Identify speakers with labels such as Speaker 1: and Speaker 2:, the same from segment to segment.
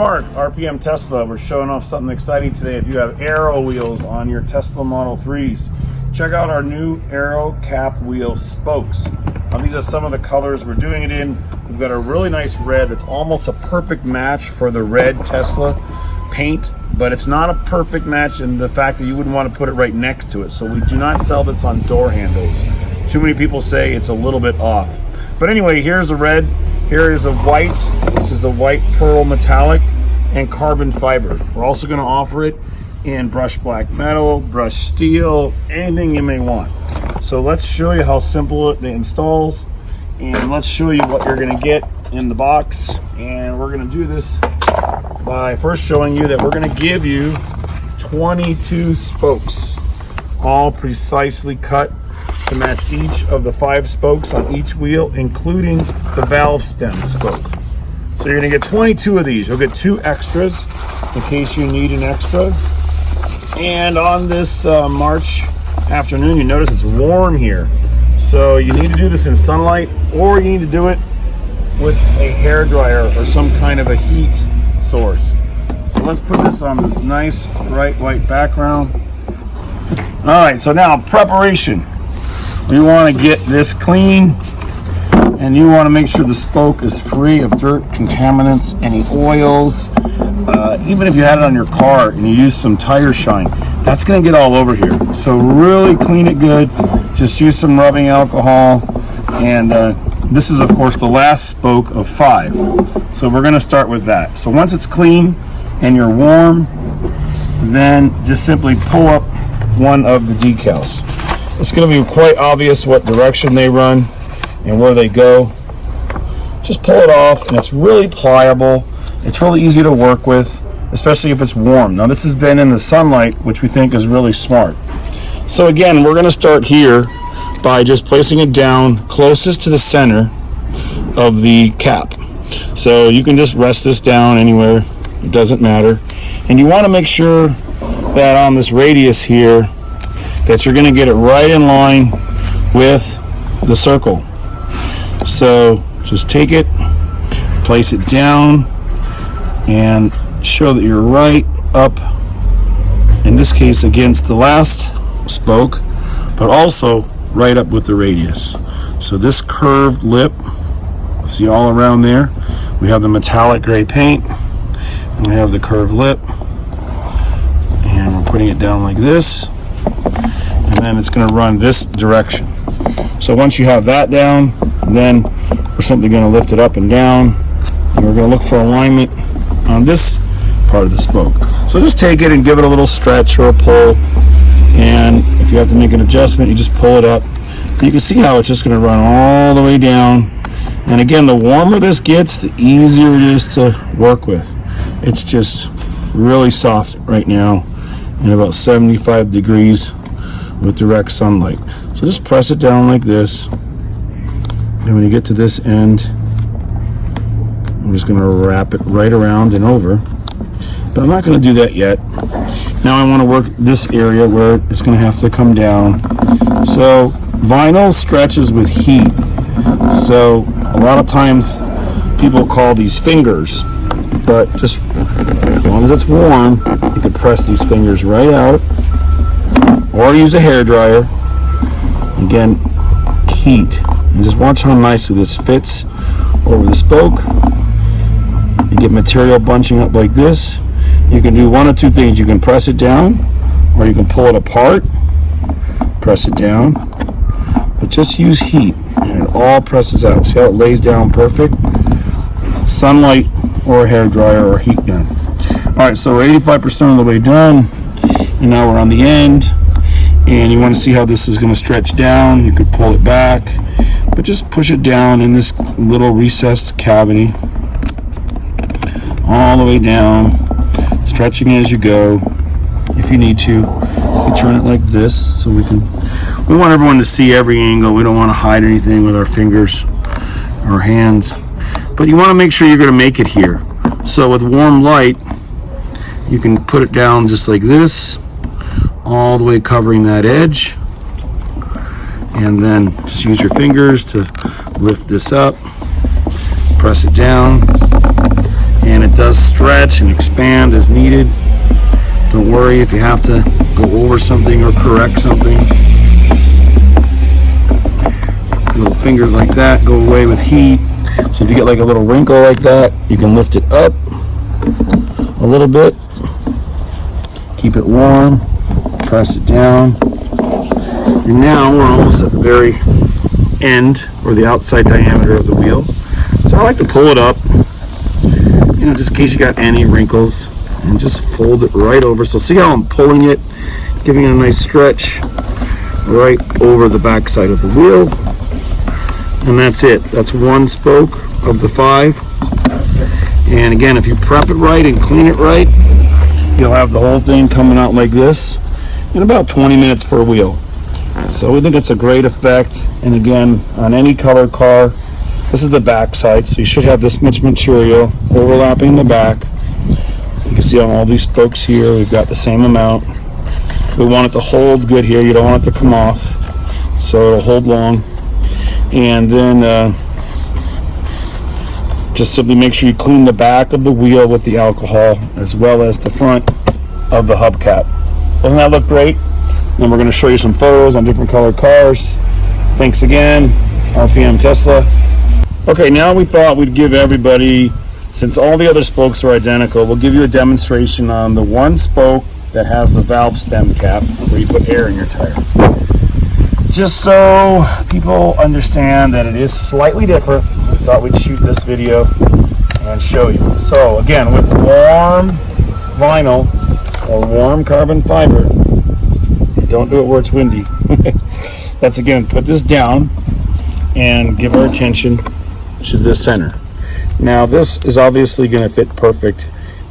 Speaker 1: Mark, RPM Tesla. We're showing off something exciting today. If you have Aero wheels on your Tesla Model 3s, check out our new Aero cap wheel spokes. These are some of the colors we're doing it in. We've got a really nice red that's almost a perfect match for the red Tesla paint, but it's not a perfect match in the fact that you wouldn't want to put it right next to it. So we do not sell this on door handles. Too many people say it's a little bit off. But anyway, here's the red. Here is a white. This is the white pearl metallic and carbon fiber. We're also going to offer it in brushed black metal, brushed steel, anything you may want. So let's show you how simple it installs, and let's show you what you're going to get in the box. And we're going to do this by first showing you that we're going to give you 22 spokes, all precisely cut to match each of the 5 spokes on each wheel, including the valve stem spoke. So you're going to get 22 of these. You'll get 2 extras in case you need an extra. And on this March afternoon, you notice it's warm here. So you need to do this in sunlight, or you need to do it with a hair dryer or some kind of a heat source. So let's put this on this nice bright white background. All right, so now preparation. You want to get this clean, and you want to make sure the spoke is free of dirt, contaminants, any oils. Even if you had it on your car and you use some tire shine, that's going to get all over here. So really clean it good. Just use some rubbing alcohol. And this is, of course, the last spoke of 5. So we're going to start with that. So once it's clean and you're warm, then just simply pull up one of the decals. It's going to be quite obvious what direction they run and where they go. Just pull it off, and it's really pliable. It's really easy to work with, especially if it's warm. Now this has been in the sunlight, which we think is really smart. So again, we're going to start here by just placing it down closest to the center of the cap. So you can just rest this down anywhere, it doesn't matter. And you want to make sure that on this radius here, that you're going to get it right in line with the circle. So just take it, place it down, and show that you're right up, in this case against the last spoke, but also right up with the radius. So this curved lip, see all around there, we have the metallic gray paint, and we have the curved lip, and we're putting it down like this, and then it's going to run this direction. So once you have that down, then we're simply going to lift it up and down, and we're going to look for alignment on this part of the spoke. So just take it and give it a little stretch or a pull, and if you have to make an adjustment, you just pull it up. You can see how it's just going to run all the way down. And again, the warmer this gets, the easier it is to work with. It's just really soft right now and about 75 degrees with direct sunlight. So just press it down like this, and when you get to this end, I'm just going to wrap it right around and over, but I'm not going to do that yet. Now I want to work this area where it's going to have to come down. So vinyl stretches with heat, so a lot of times people call these fingers, but just as long as it's warm, you can press these fingers right out, or use a hair dryer. Again, heat, and just watch how nicely this fits over the spoke. You get material bunching up like this. You can do one of 2 things. You can press it down, or you can pull it apart, press it down, but just use heat, and it all presses out. See how it lays down perfect? Sunlight or a hair dryer or a heat gun. All right, so we're 85% of the way done, and now we're on the end, and you want to see how this is going to stretch down. You could pull it back, but just push it down in this little recessed cavity all the way down, stretching as you go. If you need to, you turn it like this, so we want everyone to see every angle. We don't want to hide anything with our fingers or hands, but you want to make sure you're going to make it here. So with warm light, you can put it down just like this, all the way covering that edge, and then just use your fingers to lift this up, press it down, and it does stretch and expand as needed. Don't worry if you have to go over something or correct something. Little fingers like that go away with heat. So if you get like a little wrinkle like that, you can lift it up a little bit, keep it warm, press it down, and now we're almost at the very end, or the outside diameter of the wheel. So I like to pull it up, you know, just in case you got any wrinkles, and just fold it right over. So see how I'm pulling it, giving it a nice stretch right over the back side of the wheel. And that's it. That's one spoke of the 5. And again, if you prep it right and clean it right, you'll have the whole thing coming out like this in about 20 minutes per wheel. So we think it's a great effect. And again, on any color car, this is the back side, so you should have this much material overlapping the back. You can see on all these spokes here, we've got the same amount. We want it to hold good here. You don't want it to come off, so it'll hold long. And then just simply make sure you clean the back of the wheel with the alcohol, as well as the front of the hubcap. Doesn't that look great? Then we're going to show you some photos on different colored cars. Thanks again, RPM Tesla. Okay, now we thought we'd give everybody, since all the other spokes are identical, we'll give you a demonstration on the one spoke that has the valve stem cap where you put air in your tire. Just so people understand that it is slightly different, we thought we'd shoot this video and show you. So again, with warm vinyl or warm carbon fiber, don't do it where it's windy. Let's again put this down and give our attention to the center. Now this is obviously going to fit perfect,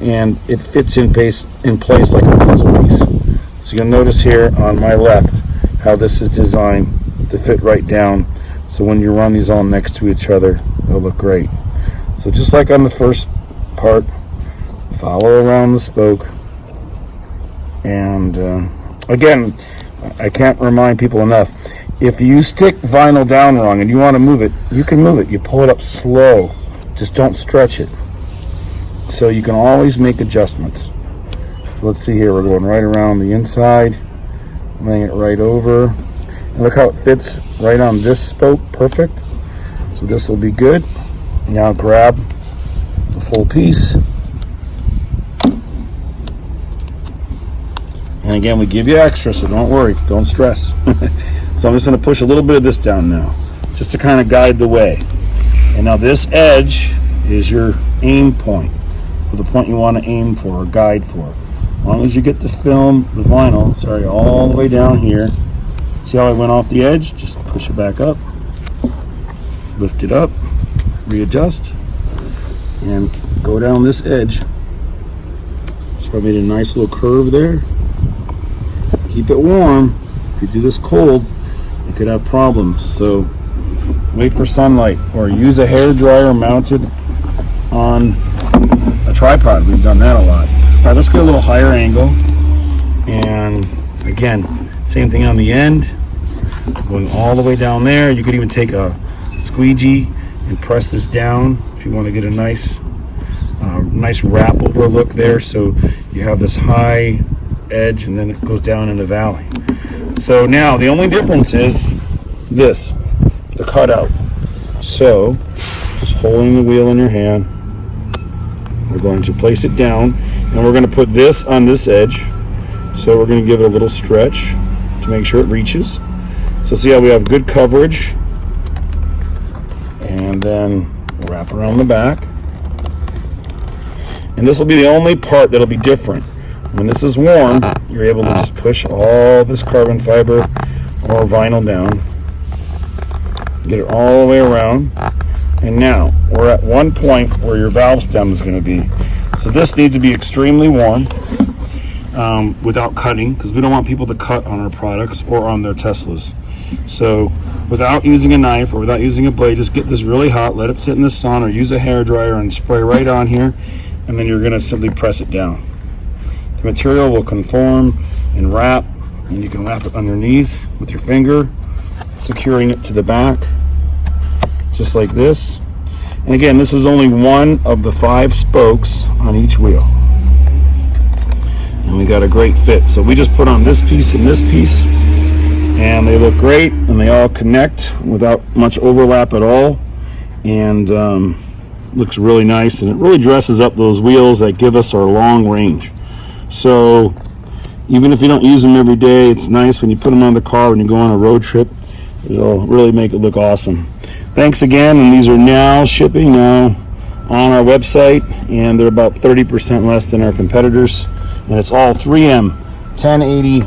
Speaker 1: and it fits in place like a puzzle piece. So you'll notice here on my left how this is designed to fit right down, so when you run these all next to each other, they'll look great. So just like on the first part, follow around the spoke. And again, I can't remind people enough, if you stick vinyl down wrong and you want to move it, you can move it. You pull it up slow, just don't stretch it. So you can always make adjustments. So let's see here, we're going right around the inside, laying it right over. And look how it fits right on this spoke, perfect. So this will be good. Now grab the full piece. And again, we give you extra, so don't worry, don't stress. So I'm just going to push a little bit of this down now, just to kind of guide the way. And now this edge is your aim point, or the point you want to aim for or guide for. As long as you get the film, the vinyl, all the way down here. See how I went off the edge? Just push it back up, lift it up, readjust, and go down this edge. So I made a nice little curve there. Keep it warm. If you do this cold, you could have problems. So wait for sunlight, or use a hair dryer mounted on a tripod. We've done that a lot. All right, let's get a little higher angle. And again, same thing on the end, going all the way down there. You could even take a squeegee and press this down if you want to get a nice wrap over look there. So you have this high edge, and then it goes down in the valley. So now the only difference is this, the cutout. So just holding the wheel in your hand, we're going to place it down, and we're going to put this on this edge. So we're going to give it a little stretch to make sure it reaches. So see how we have good coverage, and then wrap around the back. And this will be the only part that'll be different. When this is warm, you're able to just push all this carbon fiber or vinyl down, get it all the way around, and now we're at one point where your valve stem is going to be. So this needs to be extremely warm without cutting, because we don't want people to cut on our products or on their Teslas. So without using a knife or without using a blade, just get this really hot, let it sit in the sun, or use a hair dryer and spray right on here, and then you're going to simply press it down. The material will conform and wrap, and you can wrap it underneath with your finger, securing it to the back, just like this. And again, this is only one of the 5 spokes on each wheel. And we got a great fit. So we just put on this piece and this piece, and they look great, and they all connect without much overlap at all, and looks really nice, and it really dresses up those wheels that give us our long range. So even if you don't use them every day, it's nice when you put them on the car when you go on a road trip. It'll really make it look awesome. Thanks again, and these are now shipping now on our website, and they're about 30% less than our competitors, and it's all 3M 1080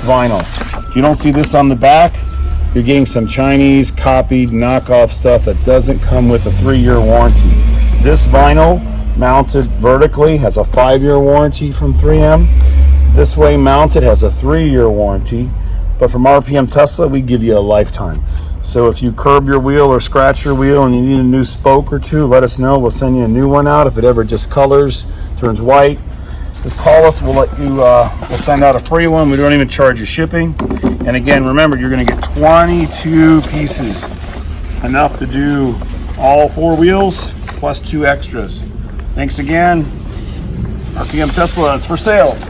Speaker 1: vinyl. If you don't see this on the back, you're getting some Chinese copied knockoff stuff that doesn't come with a 3-year warranty. This vinyl mounted vertically has a 5-year warranty from 3M. This way mounted has a 3-year warranty, but from RPM Tesla we give you a lifetime. So if you curb your wheel or scratch your wheel and you need a new spoke or two, let us know. We'll send you a new one out. If it ever just colors, turns white, just call us. We'll send out a free one. We don't even charge you shipping. And again, remember, you're going to get 22 pieces, enough to do all 4 wheels plus 2 extras. Thanks again. RPM Tesla, it's for sale.